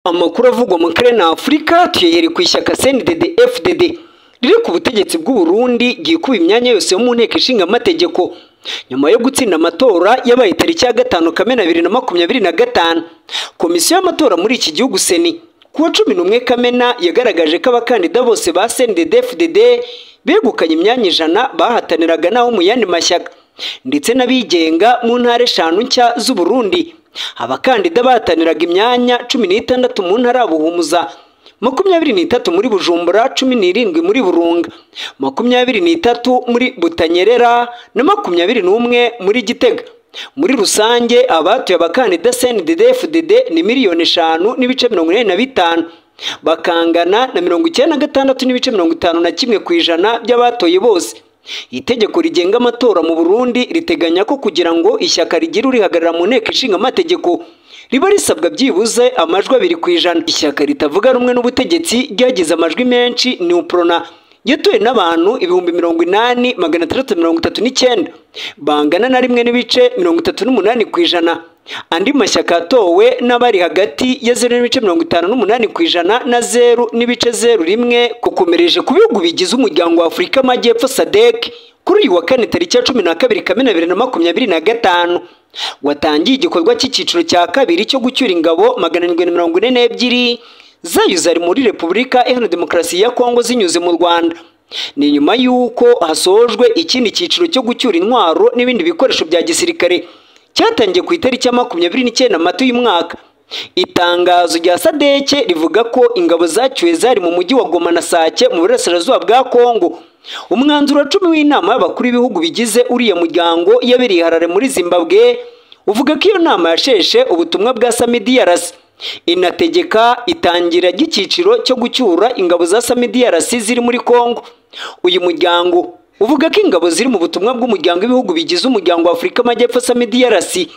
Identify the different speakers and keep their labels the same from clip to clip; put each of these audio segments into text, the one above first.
Speaker 1: Amakuru avugwa mu karere na Afurika tuyere ku ishyaka CNDD-FDD riri ku butegetsi bw'u Burundi gikuba imyanya yose yo mu nteko ishinga amategeko nyuma yo gutsinda amatora yabaye tariki ya 5 Kamena 2025. Komisiyo y'amatora muri iki gihugu Seni kuwa 11 Kamena yagaragaje ko abakandida bose ba CNDD-FDD begukanye imyanya 100 bahataniraga naho mu yandi mashyaka ndetse n'abigenga mu ntara 5 nshya z'u Burundi. Abakandida bahataniraga imyanya 16 mu ntara Buhumuza, 23 muri Bujumbura, 17 muri Burunga, 23 muri Butanyerera na 21 muri Gitega. Muri rusange abatuye abakandida CNDD-FDD ni 5,45 bakangana na 96.51% by'abatoye bose. Itegeko rigenga amatora mu Burundi riteganya ko kugira ngo ishyaka rigire urihagarara mu nteko ishinga amategeko riba risabwa byibuze amajwi 2%. Ishyaka ritavuga rumwe n'ubutegetsi ryagize amajwi menshi ni UPRONA yatowe n'abantu 80,639 bangana na 1.38%. Andi mashyaka atowe n'abari hagati ya 0.58% na 0.01 kukomereje ku bihugu bigize umuryango wa Afurika Amajyepfo SADC kuri uyu wa 4 tariki ya 12 Kamena 2025 watangiye igikorwa cy'ikiciro cya kabiri cyo gucyura ingabo 742 zayo zari muri Repubulika Iharanira Demokarasi ya Kongo zinyuze mu Rwanda. Ni nyuma y'uko hasojwe ikindi cyiciro cyo gucyura intwaro n'ibindi bikoresho bya gisirikare cyatangiye ku itariki ya 29 Mata uyu mwaka. Itangazo rya SADC rivuga ko ingabo zacyuwe zari mu mujyi wa Goma na Sake mu burasirazuba bwa Kongo. Umwanzuro 10 w'inama y'abakuru b'ibihugu bigize uriya muryango yabereye Harare muri Zimbabwe uvuga ko iyo nama yasheshe ubutumwa bwa SAMIDRC inategeka itangira ry'ikiciro cyo gucyura ingabo za SAMIDRC ziri muri Kongo. Uyu muryango uvuga ko ingabo ziri mu butumwa bw'umuryango w'ibihugu bigize umuryango wa Afurika Amajyepfo SAMIDRC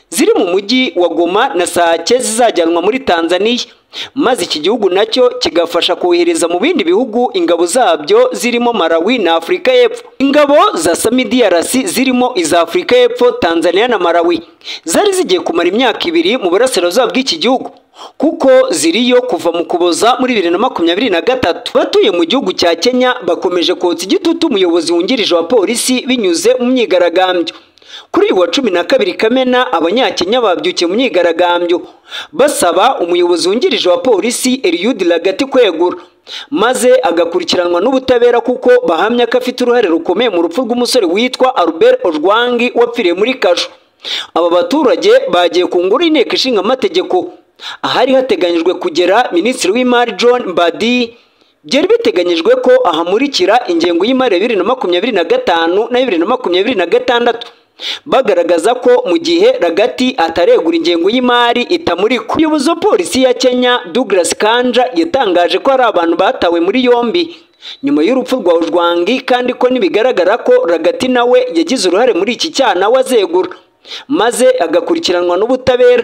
Speaker 1: ziri mu mujyi wa Goma na Sake zizajyanwa muri Tanzania, maze iki gihugu nacyo kigafasha kohereza mu bindi bihugu ingabo zabyo zirimo Malawi na Afurika y'Epfo. Ingabo za SAMIDRC zirimo iza Afurika y'Epfo, Tanzania na Malawi zari zigiye kumara imyaka 2 mu burasirazuba bw'iki gihugu kuko ziriyo kuva mu Kuboza muri 2023. Batuye mu gihugu cya Kenya bakomeje kotsa igitutu umuyobozi wungirije wa polisi binyuze mu myigaragambyo. Kuri uyu wa 12 Kamena abanyakenya babyukiye mu myigaragambyo basaba umuyobozi wungirije wa polisi Eliud Lagati kwegura maze agakurikiranwa n'ubutabera kuko bahamya ko afite uruhare rukomeye mu rupfu rw'umusore witwa Albert Ojwang wapfiriye muri Kasho. Aba baturage bagiye ku ngoro y'inteko ishinga amategeko ahari hateganyijwe kugera Minisitiri w'Imari John Mbadi. Byari biteganyijwe ko ahamurikira ingengo y'imari 2025 na 2026 bagaragaza ko mu gihe Lagati ataregura ingengo y'imari itamurikwa. Umuyobozi wa polisi ya Kenya Douglas Kanja yatangaje ko hari abantu batawe muri yombi nyuma y'urupfu rwa Ojwang kandi ko nibigaragara ko Lagati nawe yagize uruhare muri iki cyaha nawe azegura maze agakurikiranwa n'ubutabera.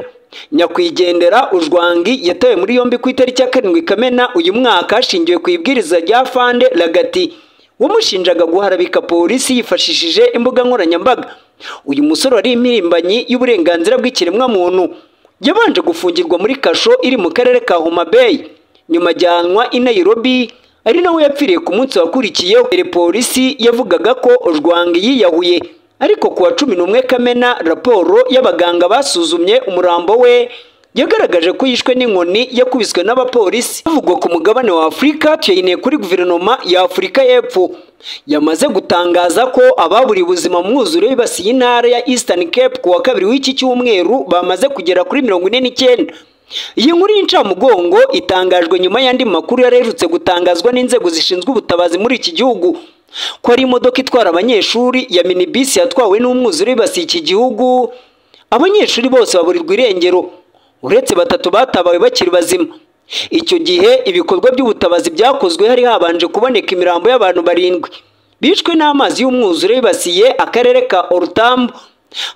Speaker 1: Nyakwigendera Ojwang yatawe muri yombi ku itariki ya 7 Kamena uyu mwaka hashingiwe ku ibwiriza rya Fande Lagati wamushinjaga guharabika polisi yifashishije imbuga nkoranyambaga. Uyu musore wari impirimbanyi y'uburenganzira bw'ikiremwa muntu yabanje gufungirwa muri Kasho iri mu karere ka Homa Bay nyuma ajyanwa i Nairobi ari nawe yapfiriye ku munsi wakurikiyeho. Polisi yavugaga ko Ojwang yiyahuye ariko kuwa 11 Kamena raporo y'abaganga basuzumye umurambo we yagaragaje ko yishwe n'inkoni yakubiswe n'abapolisi. Bavugwa ku mugabane wa Afurika tuyine kuri guverinoma ya Afurika y'Epfo yamaze gutangaza ko ababuriye ubuzima mu mwuzure bibasiye intara ya Eastern Cape kuwa 2 w'iki cyumweru bamaze kugera kuri 49. Iyi nkuru y'incamugongo itangajwe nyuma y'andi makuru yarerutse gutangazwa n'inzego zishinzwe ubutabazi muri iki gihugu ko ari imodoka itwara abanyeshuri ya minibus yatwawe n'umwuzure wibasiye iki gihugu. Abanyeshuri bose baburirwa irengero uretse 3 batabawe bakiri bazima. Icyo gihe ibikorwa by'ubutabazi byakozwe hari habanje kuboneka imirambo y'abantu 7 bishwe n'amazi y'umwuzure wibasiye akarere ka Ortambo.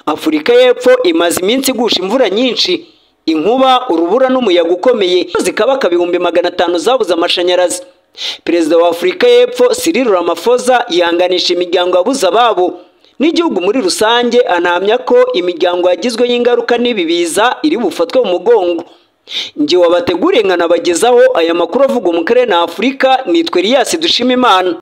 Speaker 1: Afurika y'Epfo imaze iminsi igusha imvura nyinshi, inkuba, urubura n'umuyaga ukomeye zikabaka 500 zabuze amashanyarazi. Perezida wa Afurika y'Epfo Cyril Ramaphosa yihanganisha imiryango yabuze ababo n'igihugu muri rusange, anahamya ko imiryango yagizwe y'ingaruka n'ibibiza iri bufatwe mu mugongo. njye wabateguriye nkanabagezaho aya makuru avugwa mu karere na Afurika, nitwa Elias Dushimimana.